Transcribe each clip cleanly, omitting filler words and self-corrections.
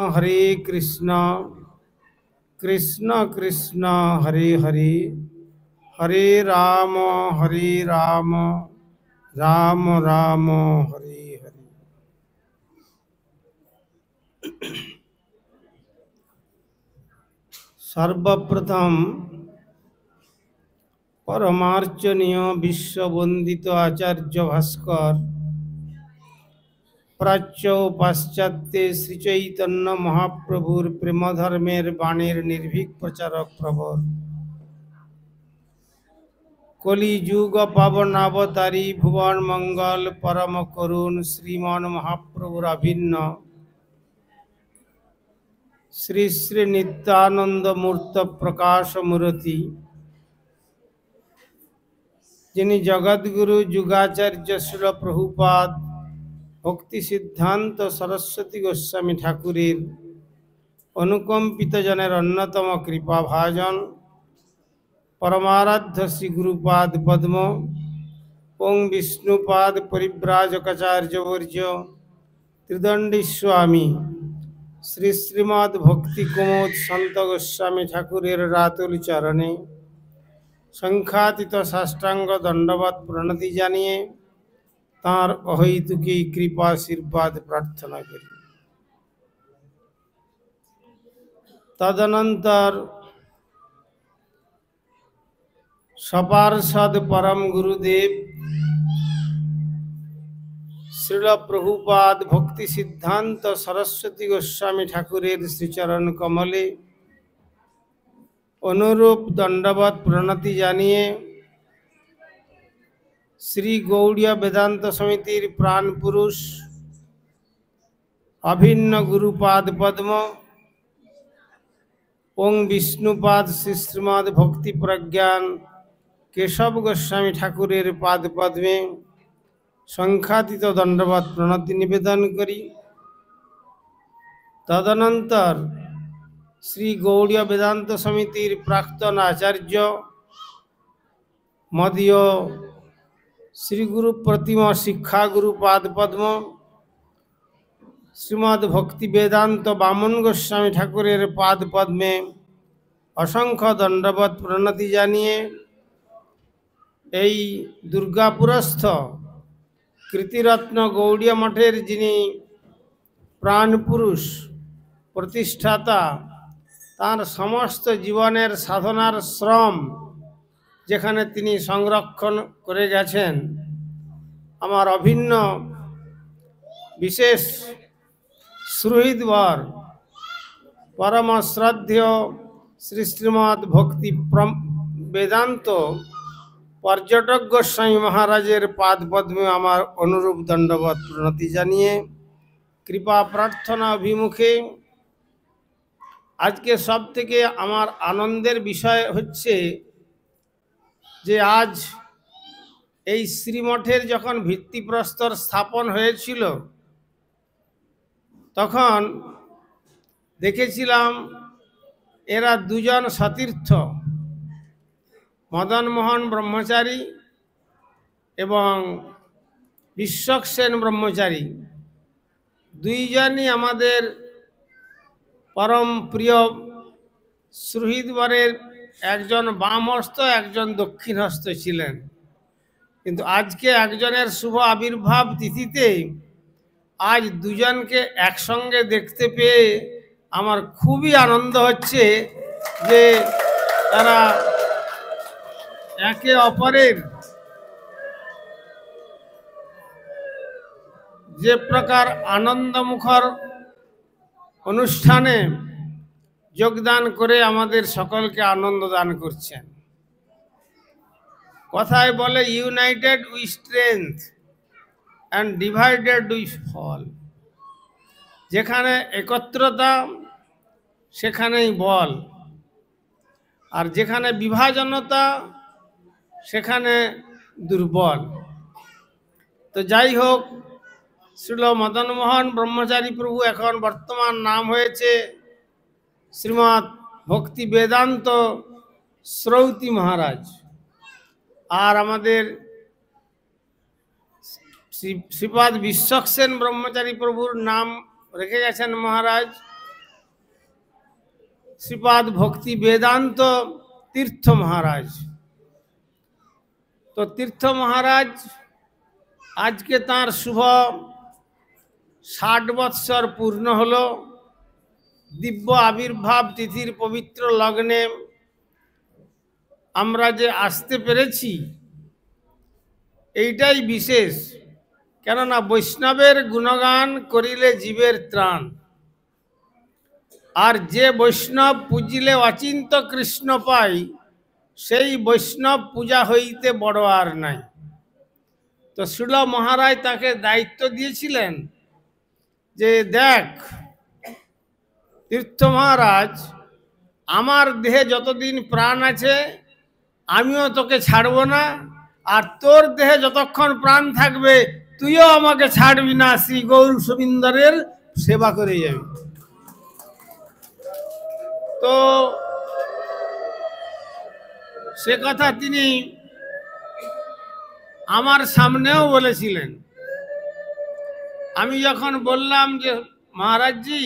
हरे कृष्ण कृष्ण कृष्ण हरे हरे हरे राम राम राम हरे हरे। सर्वप्रथम परमार्चनीय विश्ववंदित आचार्य भास्कर प्राच्य पाश्चात्य श्री चैतन्य महाप्रभुर प्रेम धर्मेर बाणीर निर्भीक प्रचारक प्रवर कलिजुग पावन अवतारी भुवन मंगल परम करुण श्रीमान महाप्रभुर अभिन्न श्री श्री नित्यानंद मूर्त प्रकाश मूर्ति जिनि जगद्गुरु जुगाचार्य श्रील प्रभुपाद भक्ति सिद्धांत सरस्वती गोस्वामी ठाकुरेर अनुकंपित जनेर अन्यतम कृपा भाजन परमाराध्य श्री गुरुपाद पद्म ओं विष्णुपाद परिव्राजकाचार्य वर्य त्रिदंडी स्वामी श्री श्रीमद् भक्ति कुमोद संत गोस्वामी ठाकुरेर रातुल चरणे संख्यातीत साष्टांग दंडवत प्रणति जानिए तार अहैतुकी कृपा आशीर्वाद प्रार्थना करी। तदनंतर सपार्षद परम गुरुदेव श्रील प्रभुपाद भक्ति सिद्धांत सरस्वती गोस्वामी ठाकुरेर श्रीचरण कमले अनुरूप दंडवत प्रणति जानिए श्री गौड़िया वेदांत समितिर प्राण पुरुष अभिन्न गुरुपाद पद्म ओं विष्णुपाद श्री श्रीमद् भक्ति प्रज्ञान केशव गोस्वामी ठाकुरेर पाद पद्मे संख्यातीत दंडवत प्रणति निवेदन करी। तदनंतर श्री गौड़िया वेदांत समितिर प्राक्तन आचार्य मदीय श्री गुरु प्रतिमा शिक्षा गुरुपाद पद्म श्रीमद् भक्ति वेदांत बामन गोस्वामी ठाकुरेर पाद पद्मे असंख्य दंडवत प्रणति जानिए এই दुर्गापुरस्थ कृतिरत्न गौड़िया मठेर जिनि प्राणपुरुष प्रतिष्ठाता तार समस्त जीवनेर साधनार श्रम जेखाने तिनि संरक्षण करे गेछेन आमार अभिन्न विशेष सुहृदवर परम श्रद्धेय श्री श्रीमद् भक्ति वेदांत पर्यटक गोस्वामी महाराजेर पाद पद्मे आमार अनुरूप दंडवत प्रणति जानिए कृपा प्रार्थना अभिमुखे आज के सब थेके आमार आनंदेर विषय हच्छे जे आज এই শ্রীমঠের যখন ভিত্তিপ্রস্তর স্থাপন হয়েছিল তখন দেখেছিলাম এরা দুজন সতীর্থ মদন মোহন ব্রহ্মচারী এবং বিশ্বক সেন ব্রহ্মচারী দুইজনই আমাদের परम प्रिय सुहृदवरेर एकजन बाम हस्त एकजन दक्षिण हस्त छिलेन किन्तु आज के एकजनेर शुभ आविर्भाव तिथिते आज दुजन के एकसंगे देखते पेये आमार खूबई आनंद हच्छे जे तारा एके अपरेर जे प्रकार आनंदमुखर अनुष्ठाने योगदान करे आमादेर सकलके आनंद दान करछेन। कथाय बोले यूनाइटेड उई स्ट्रेंथ एंड डिवाइडेड उई फल जेखाने एकत्रता सेखानेई बल और जेखाने विभाजनता सेखाने दुर्बल। तो जाई होक श्रील मदन मोहन ब्रह्मचारी प्रभु एखन बर्तमान नाम होयेछे श्रीमद् भक्ति वेदांत श्रौती महाराज और आमादेर श्रीपाद विश्वक सेन ब्रह्मचारी प्रभुर नाम रेखे गेছেন महाराज শ্রীপাদ ভক্তি বেদান্ত তীর্থ মহারাজ। তো তীর্থ মহারাজ আজকে তাঁর শুভ 60 বৎসর পূর্ণ হলো। দিব্য আবির্ভাব তিথির পবিত্র লগ্নে আমরা যে আসতে পেরেছি এইটাই বিশেষ। কেননা বৈষ্ণবের গুণগান করিলে জীবের ত্রাণ, আর যে বৈষ্ণব পূজিলে অচিন্ত কৃষ্ণ পাই, সেই বৈষ্ণব পূজা হইতে বড় আর নাই। তো শিল মহারাজ তাকে দায়িত্ব দিয়েছিলেন যে দেখ তীর্থ মহারাজ, আমার দেহে যতদিন প্রাণ আছে আমিও তোকে ছাড়ব না, আর তোর দেহে যতক্ষণ প্রাণ থাকবে তুইও আমাকে ছাড়বি না, শ্রী গৌর সুবিন্দরের সেবা করে যাবি। তো সে কথা তিনি আমার সামনেও বলেছিলেন। আমি যখন বললাম যে মহারাজজি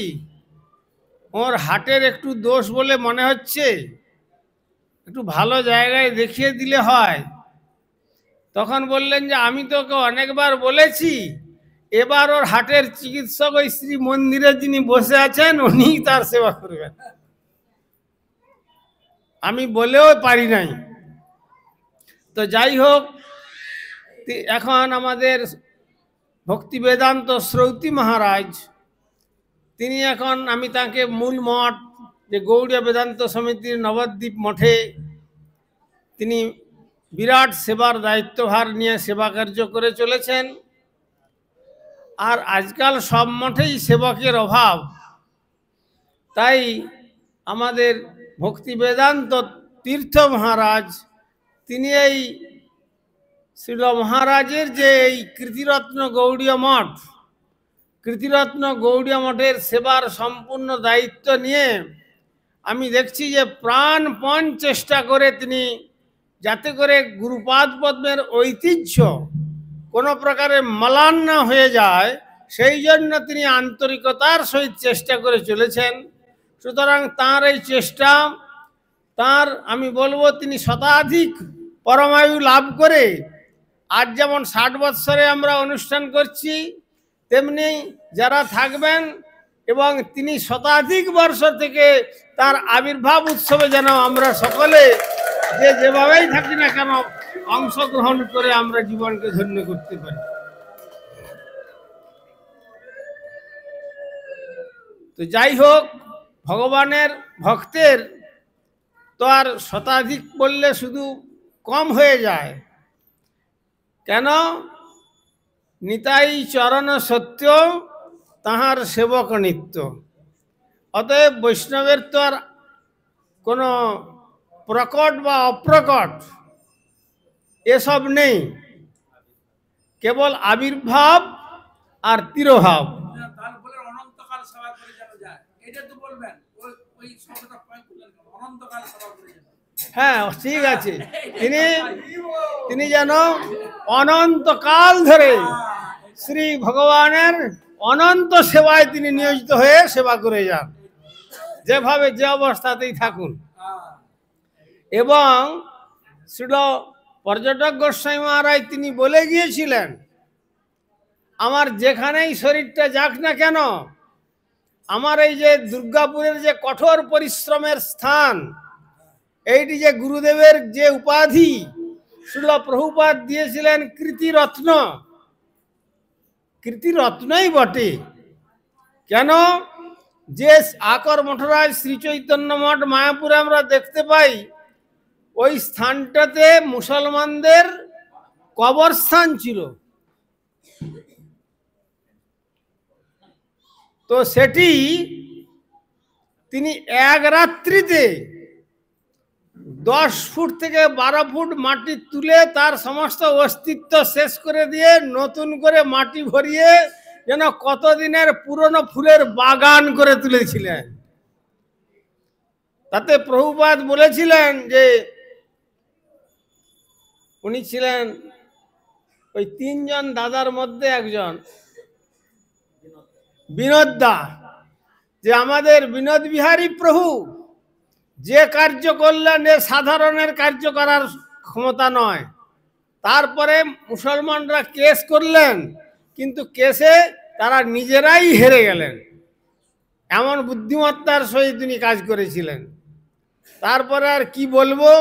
ওর হাটের একটু দোষ বলে মনে হচ্ছে, একটু ভালো জায়গায় দেখিয়ে দিলে হয়, তখন বললেন যে আমি তোকে অনেকবার বলেছি, এবার ওর হাটের চিকিৎসক ওই শ্রী মন্দিরে যিনি বসে আছেন উনি তার সেবা করবেন। আমি বলেও পারি নাই। তো যাই হোক, এখন আমাদের ভক্তি বেদান্ত শ্রৌতি মহারাজ তিনি এখন, আমি তাকে মূল মঠ যে গৌড়ীয় বেদান্ত সমিতির নবদ্বীপ মঠে তিনি বিরাট সেবার দায়িত্বভার নিয়ে সেবা কার্য করে চলেছেন। আর আজকাল সব মঠেই সেবকের অভাব, তাই আমাদের ভক্তি বেদান্ত তীর্থ মহারাজ তিনি এই শ্রীল মহারাজের যে এই কৃতিরত্ন গৌড়ীয় মঠ, কৃতিরত্ন গৌড়ীয় মঠের সেবার সম্পূর্ণ দায়িত্ব নিয়ে আমি দেখছি যে প্রাণপণ চেষ্টা করে তিনি, যাতে করে গুরুপাদ পদ্মের ঐতিহ্য কোনো প্রকারে ম্লান না হয়ে যায়, সেই জন্য তিনি আন্তরিকতার সহিত চেষ্টা করে চলেছেন। সুতরাং তাঁর এই চেষ্টা, তাঁর আমি বলবো তিনি শতাধিক পরমায়ু লাভ করে আজ যেমন 60 বৎসরে আমরা অনুষ্ঠান করছি, তেমনি যারা থাকবেন এবং তিনি শতাধিক বর্ষ থেকে তার আবির্ভাব উৎসবে যেন আমরা সকলে যে যেভাবেই থাকি না কেন অংশগ্রহণ করে আমরা জীবনকে ধন্য করতে পারি। তো যাই হোক, ভগবানের ভক্তের তো আর শতাধিক বললে শুধু কম হয়ে যায়, কেন নিতাই চরণ সত্য তাহার সেবক নিত্য। অতএব বৈষ্ণবের তো আর কোনো প্রকট বা অপ্রকট এসব নেই, কেবল আবির্ভাব আর তিরোভাব। হ্যাঁ ঠিক আছে, তিনি যেন অনন্তকাল ধরে শ্রী ভগবানের অনন্ত সেবায় তিনি নিয়োজিত হয়ে সেবা করে যান, যেভাবে যে অবস্থাতেই থাকুন। এবং শ্রীল পর্যটক গোস্বামী মহারাজ তিনি বলে গিয়েছিলেন, আমার যেখানেই শরীরটা যাক না কেন, আমার এই যে দুর্গাপুরের যে কঠোর পরিশ্রমের স্থান, এইটি যে গুরুদেবের যে উপাধি শ্রীল প্রভুপাদ দিয়েছিলেন কৃতিরত্ন, কৃতিরত্নই বটে। কেন যে আকর মঠরাজ শ্রী চৈতন্য মঠ মায়াপুরে আমরা দেখতে পাই, ওই স্থানটাতে মুসলমানদের কবরস্থান ছিল। তো সেটি তিনি এক রাত্রিতে 10 ফুট থেকে 12 ফুট মাটি তুলে তার সমস্ত অস্তিত্ব শেষ করে দিয়ে নতুন করে মাটি ভরিয়ে যেন কতদিনের পুরনো ফুলের বাগান করে তুলেছিলেন। তাতে প্রভুপাদ বলেছিলেন যে উনি ছিলেন ওই 3 জন দাদার মধ্যে একজন বিনোদ দা, যে আমাদের বিনোদ বিহারী প্রভু যে কার্য করলেন এ সাধারণের কার্য করার ক্ষমতা নয়। তারপরে মুসলমানরা কেস করলেন, কিন্তু কেসে তারা নিজেরাই হেরে গেলেন। এমন বুদ্ধিমত্তার সহিত তিনি কাজ করেছিলেন। তারপরে আর কি বলবো,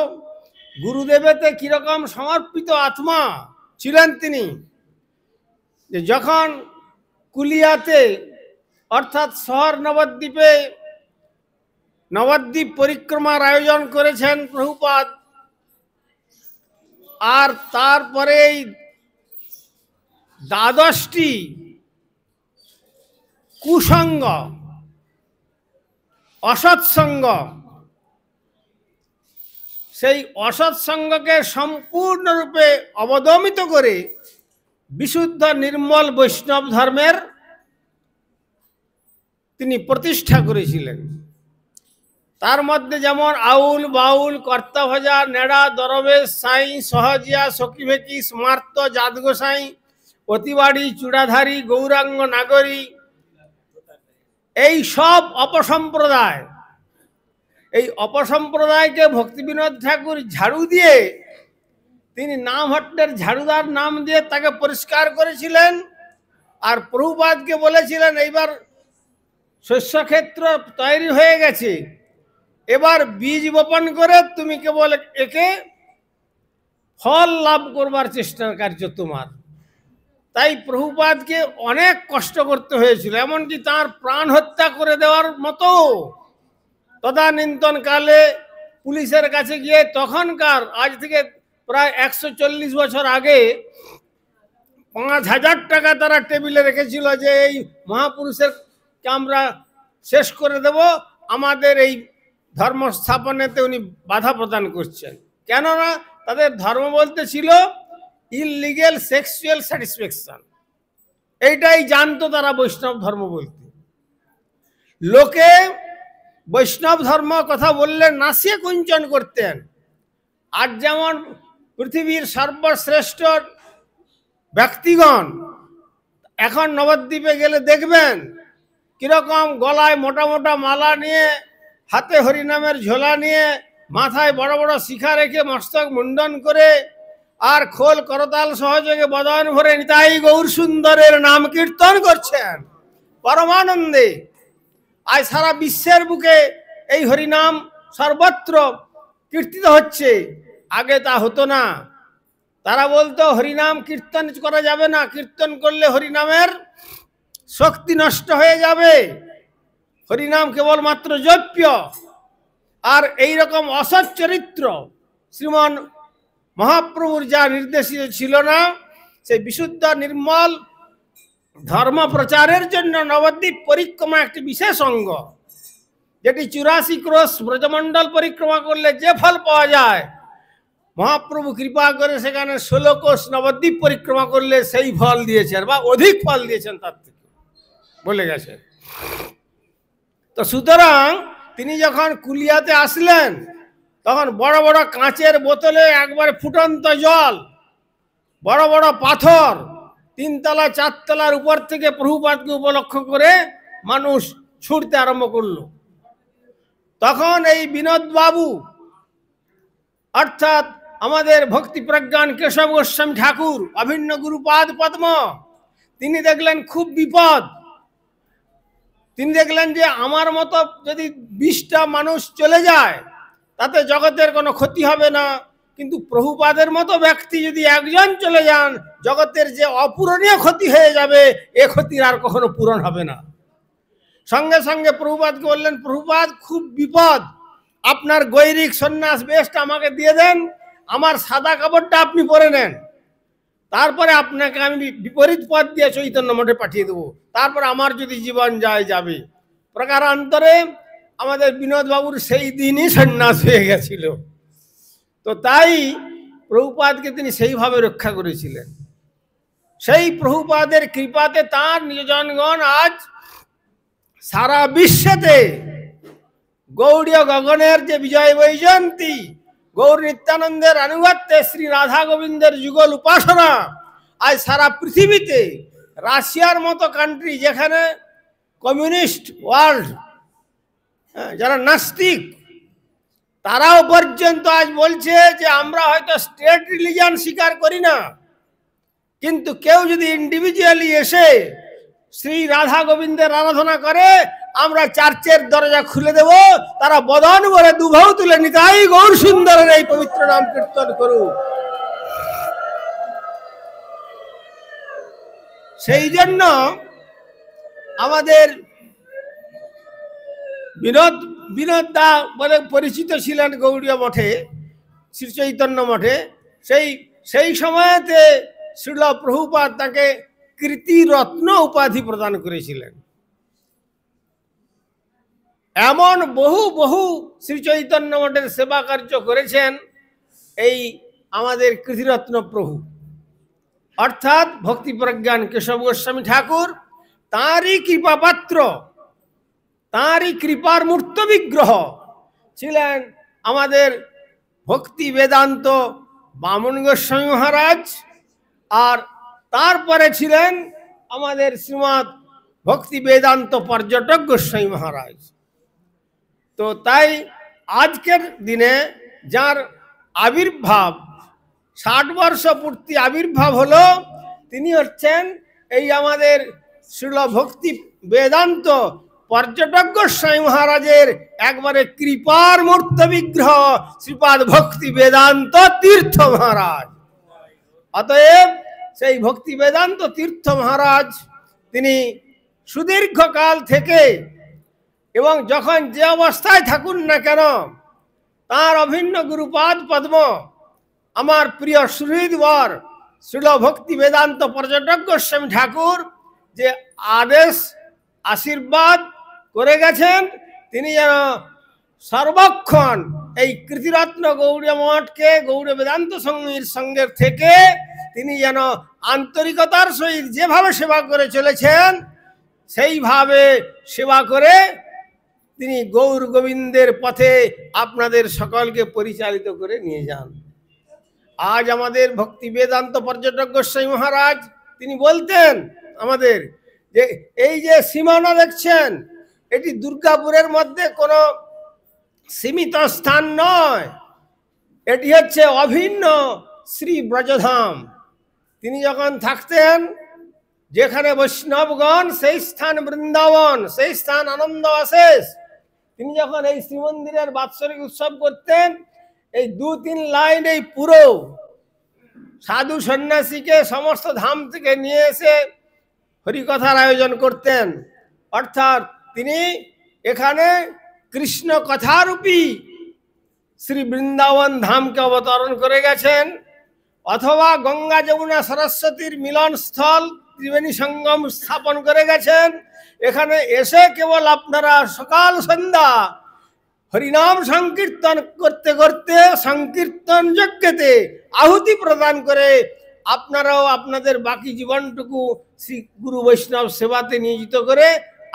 গুরুদেবেতে কিরকম সমর্পিত আত্মা ছিলেন তিনি, যে যখন কুলিয়াতে অর্থাৎ শহর নবদ্বীপে নবদ্বীপ পরিক্রমার আয়োজন করেছেন প্রভুপাদ, আর তারপরে এই 12টি কুসঙ্গ অসৎসঙ্গ, সেই অসৎসঙ্গকে সম্পূর্ণরূপে অবদমিত করে বিশুদ্ধ নির্মল বৈষ্ণব ধর্মের তিনি প্রতিষ্ঠা করেছিলেন। তার মধ্যে যেমন আউল বাউল কর্তাভজা নেড়া দরবেশ সাঁই সহজিয়া সখীভেকি স্মার্ত জাত গোসাই অতিবাড়ি চূড়াধারী গৌরাঙ্গ নাগরী, এই সব অপসম্প্রদায়, এই অপসম্প্রদায়কে ভক্তিবিনোদ ঠাকুর ঝাড়ু দিয়ে, তিনি নামহট্টের ঝাড়ুদার নাম দিয়ে তাকে পরিষ্কার করেছিলেন। আর প্রভুপাদকে বলেছিলেন, এইবার শস্যক্ষেত্র তৈরি হয়ে গেছে, এবার বীজ বপন করে তুমি কেবল একে ফল লাভ করবার চেষ্টার কার্য তোমার। তাই প্রভুপাদকে অনেক কষ্ট করতে হয়েছিল, এমনকি তার প্রাণ হত্যা করে দেওয়ার মতো তদানীন্তন কালে পুলিশের কাছে গিয়ে, তখনকার আজ থেকে প্রায় 140 বছর আগে 5000 টাকা তারা টেবিলে রেখেছিল যে এই মহাপুরুষেরকে আমরা শেষ করে দেব, আমাদের এই ধর্ম স্থাপনেতে উনি বাধা প্রদান করছেন। কেননা তাদের ধর্ম বলতে ছিল ইললিগেল সেক্সুয়াল স্যাটিসফ্যাকশন, এইটাই জানতো তারা বৈষ্ণব ধর্ম বলতে। লোকে বৈষ্ণব ধর্ম কথা বললে নাসিয়ে কুঞ্চন করতেন। আর যেমন পৃথিবীর সর্বশ্রেষ্ঠ ব্যক্তিগণ এখন নবদ্বীপে গেলে দেখবেন কিরকম গলায় মোটা মোটা মালা নিয়ে, হাতে হরিনামের ঝোলা নিয়ে, মাথায় বড় বড় শিখা রেখে মস্তক মুন্ডন করে, আর খোল করতাল সহযোগে বদন ভরে নিতাই গৌর সুন্দরের নাম কীর্তন করছেন পরমানন্দে। আজ সারা বিশ্বের বুকে এই হরিনাম সর্বত্র কীর্তিত হচ্ছে, আগে তা হতো না। তারা বলতো হরিনাম কীর্তন করা যাবে না, কীর্তন করলে হরিনামের শক্তি নষ্ট হয়ে যাবে, হরিনাম কেবলমাত্র জপ্য। আর এই রকম অসৎ চরিত্র শ্রীমান মহাপ্রভুর যা নির্দেশিত ছিল না, সেই বিশুদ্ধ নির্মল ধর্ম প্রচারের জন্য নবদ্বীপ পরিক্রমা একটি বিশেষ অঙ্গ, যেটি 84 ক্রোশ ব্রজমণ্ডল পরিক্রমা করলে যে ফল পাওয়া যায়, মহাপ্রভু কৃপা করে সেখানে 16 কোষ নবদ্বীপ পরিক্রমা করলে সেই ফল দিয়েছেন, বা অধিক ফল দিয়েছেন তার থেকে বলে গেছেন। তো সুতরাং তিনি যখন কুলিয়াতে আসলেন, তখন বড় বড় কাঁচের বোতলে একবার ফুটন্ত জল, বড় বড় পাথর, 3 তলা 4 তলার উপর থেকে প্রভুপাদকে উপলক্ষ করে মানুষ ছুটতে আরম্ভ করলো। তখন এই বিনোদ বাবু অর্থাৎ আমাদের ভক্তি প্রজ্ঞান কেশব গোস্বামী ঠাকুর অভিন্ন গুরুপাদ পদ্ম, তিনি দেখলেন খুব বিপদ। তিনি দেখলেন যে আমার মতো যদি 20টা মানুষ চলে যায় তাতে জগতের কোনো ক্ষতি হবে না, কিন্তু প্রভুপাদের মতো ব্যক্তি যদি একজন চলে যান, জগতের যে অপূরণীয় ক্ষতি হয়ে যাবে, এ ক্ষতির আর কখনো পূরণ হবে না। সঙ্গে সঙ্গে প্রভুপাদকে বললেন, প্রভুপাদ খুব বিপদ, আপনার গৈরিক সন্ন্যাস বেশটা আমাকে দিয়ে দেন, আমার সাদা কাপড়টা আপনি পরে নেন, তারপরে আপনাকে আমি বিপরীত পথ দিয়ে চৈতন্য মঠে পাঠিয়ে দেবো, তারপর আমার যদি জীবন যায় যাবে। প্রকারান্তরে আমাদের বিনোদ বাবুর সেই দিনই সন্ন্যাস হয়ে গেছিল। তো তাই প্রভুপাদকে তিনি সেইভাবে রক্ষা করেছিলেন। সেই প্রভুপাদের কৃপাতে তাঁর নিজজনগণ আজ সারা বিশ্বেতে গৌড়ীয় গগনের যে বিজয় বৈজয়ন্তী, গৌর নিত্যানন্দের আনুগত্যে শ্রী রাধা গোবিন্দের যুগল উপাসনা, আজ সারা পৃথিবীতে রাশিয়ার মতো কান্ট্রি, যেখানে কমিউনিস্ট ওয়ার্ল্ড, যারা নাস্তিক, তারাও পর্যন্ত আজ বলছে যে আমরা হয়তো স্টেট রিলিজিয়ন স্বীকার করি না, কিন্তু কেউ যদি ইন্ডিভিজুয়ালি এসে শ্রী রাধা গোবিন্দের আরাধনা করে আমরা চার্চের দরজা খুলে দেব, তারা বদন ভরে দুভাও তুলে নিতাই গৌর সুন্দরের এই পবিত্র নাম কীর্তন করুক। সেই জন্য আমাদের বিনোদ দা বলে পরিচিত ছিলেন গৌড়ীয় মঠে, শ্রী চৈতন্য মঠে। সেই সময়তে শ্রীল প্রভুপাদ তাকে কীর্তিরত্ন উপাধি প্রদান করেছিলেন। এমন বহু বহু শ্রী চৈতন্য মঠের সেবা কার্য করেছেন এই আমাদের কীর্তিরত্ন প্রভু, অর্থাৎ ভক্তি প্রজ্ঞান কেশব গোস্বামী ঠাকুর। তাঁরই কৃপাপাত্র, তাঁরই কৃপার মূর্ত বিগ্রহ ছিলেন আমাদের ভক্তি বেদান্ত বামন গোস্বামী মহারাজ, আর তারপরে ছিলেন আমাদের শ্রীমৎ ভক্তি বেদান্ত পর্যটক গোস্বামী মহারাজ। তো তাই আজকের দিনে যার আবির্ভাব 60 বর্ষ পূর্তি আবির্ভাব হলো, তিনি হচ্ছেন এই আমাদের শ্রীল ভক্তি বেদান্ত পর্যটক গোস্বামী মহারাজের একবারে কৃপার মূর্ত বিগ্রহ শ্রীপাদ ভক্তি বেদান্ত তীর্থ মহারাজ। অতএব সেই ভক্তি বেদান্ত তীর্থ মহারাজ তিনি সুদীর্ঘকাল থেকে এবং যখন যে অবস্থায় থাকুন না কেন তার অভিন্ন গুরুপাদ পদ্ম আমার প্রিয় সুহৃদবর শ্রীল ভক্তি বেদান্ত পর্যটক গোস্বামী ঠাকুর যে আদেশ আশীর্বাদ করে গেছেন, তিনি যেন সর্বক্ষণ এই কীর্তিরত্ন গৌড়ীয় মঠকে গৌড়ীয় বেদান্ত সংঘের সঙ্গে থেকে তিনি যেন আন্তরিকতার সহিত যেভাবে সেবা করে চলেছেন সেইভাবে সেবা করে তিনি গৌর গোবিন্দের পথে আপনাদের সকলকে পরিচালিত করে নিয়ে যান। আজ আমাদের ভক্তি বেদান্ত পর্যটক গোস্বামী মহারাজ তিনি বলতেন আমাদের যে এই যে সীমানা দেখছেন এটি দুর্গাপুরের মধ্যে কোনো সীমিত স্থান নয়, এটি হচ্ছে অভিন্ন শ্রী ব্রজধাম। তিনি যখন থাকতেন যেখানে বৈষ্ণবগণ সেই স্থান বৃন্দাবন, সেই স্থান আনন্দ অশেষ। তিনি যখন এই শ্রীমন্দিরের বাৎসরিক উৎসব করতেন এই 2-3 লাইন এই পুরো সাধু সন্ন্যাসীকে সমস্ত ধাম থেকে নিয়ে এসে হরিকথার আয়োজন করতেন। অর্থাৎ তিনি এখানে কৃষ্ণ কথারূপী শ্রী বৃন্দাবন ধামকে অবতরণ করে গেছেন, অথবা গঙ্গা যমুনা সরস্বতীর মিলন স্থল ত্রিবেণী সঙ্গম স্থাপন করে গেছেন। এখানে এসে কেবল আপনারা সকাল সন্ধ্যা হরিনাম সংকীর্তন করতে করতে সংকীর্তন যজ্ঞতে আহুতি প্রদান করে আপনারাও আপনাদের বাকি জীবনটুকু শ্রী গুরু বৈষ্ণব সেবাতে নিয়োজিত করে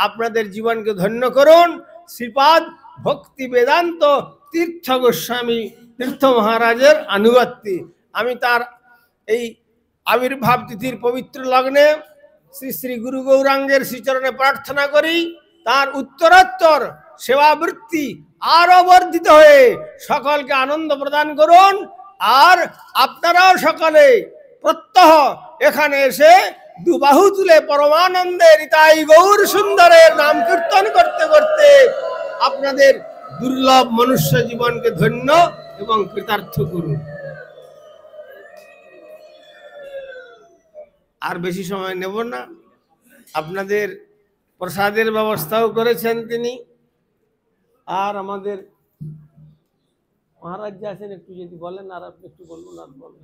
আপনাদের জীবনকে ধন্য করুন। শ্রীপাদ ভক্তি বেদান্ত তীর্থ গোস্বামী তীর্থ মহারাজের আনুগত্যে আমি তার এই আবির্ভাব তিথির পবিত্র লগ্নে শ্রী শ্রী গুরু গৌরাঙ্গের শ্রীচরণে প্রার্থনা করি তার উত্তরোত্তর সেবাবৃত্তি আরো বর্ধিত হয়ে সকলকে আনন্দ প্রদান করুন। আর আপনারাও সকলে প্রত্যহ এখানে এসে দুবাহু তুলে পরমানন্দে নিতাই গৌর সুন্দরের নাম কীর্তন করতে করতে আপনাদের দুর্লভ মনুষ্য জীবনকে ধন্য এবং কৃতার্থ করুন। আর বেশি সময় নেব না, আপনাদের প্রসাদের ব্যবস্থাও করেছেন তিনি। আর আমাদের মহারাজ যে আছেন একটু যদি বলেন, আর আপনি একটু বলুন। আর বলেন।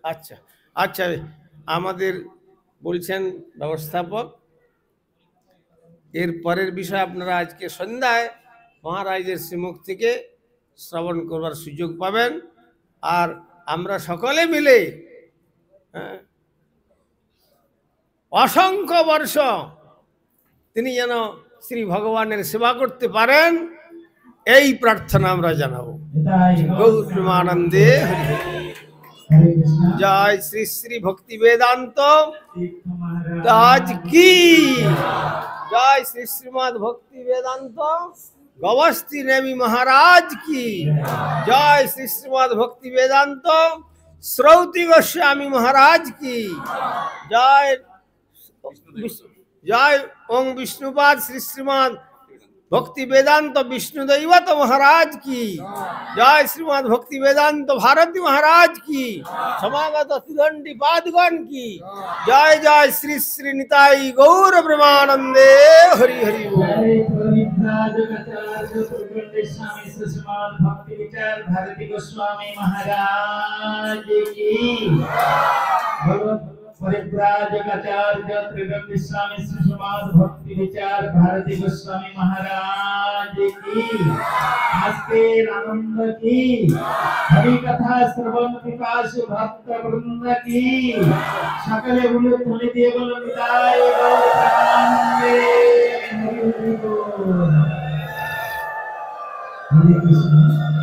আচ্ছা আচ্ছা, আমাদের বলছেন ব্যবস্থাপক এর পরের বিষয় আপনারা আজকে সন্ধ্যায় মহারাজের শ্রীমুখ থেকে শ্রবণ করবার সুযোগ পাবেন। আর আমরা সকলে মিলে অসংখ্য বর্ষ তিনি যেন শ্রী ভগবানের সেবা করতে পারেন এই প্রার্থনা আমরা জানাবো। গৌর প্রেমানন্দে জয় শ্রী শ্রী ভক্তি বেদান্ত রাজ কি জয়, শ্রী শ্রীমদ ভক্তি বেদান্ত गवस्थी नेमी महाराज की जय। श्री श्रीमद् भक्ति वेदांत श्रौती गोस्वामी महाराज की जय। जय ओम विष्णुपाद श्री श्रीमद् भक्ति वेदांत विष्णुदैवत महाराज की जय। श्रीमद् भक्ति वेदांत भारती महाराज की समागत त्रिदंडी पादगण की जय। जय श्री श्री निताई गौर ब्रह्मानंदे हरि हरि भक्ति विचार भारती गोस्वामी महाराज की। परिव्राजकाचार्य त्रिदंडी स्वामी श्रीमद् भक्ति विचार भारती गोस्वामी महाराज की। आस्ते आनंद की हरि कथा श्रवण पिपासु भक्त वृंद की सकले गुरु ध्वनि देवल निताय गौर प्रेमानंदे हरि हरि बोल। हरे कृष्ण।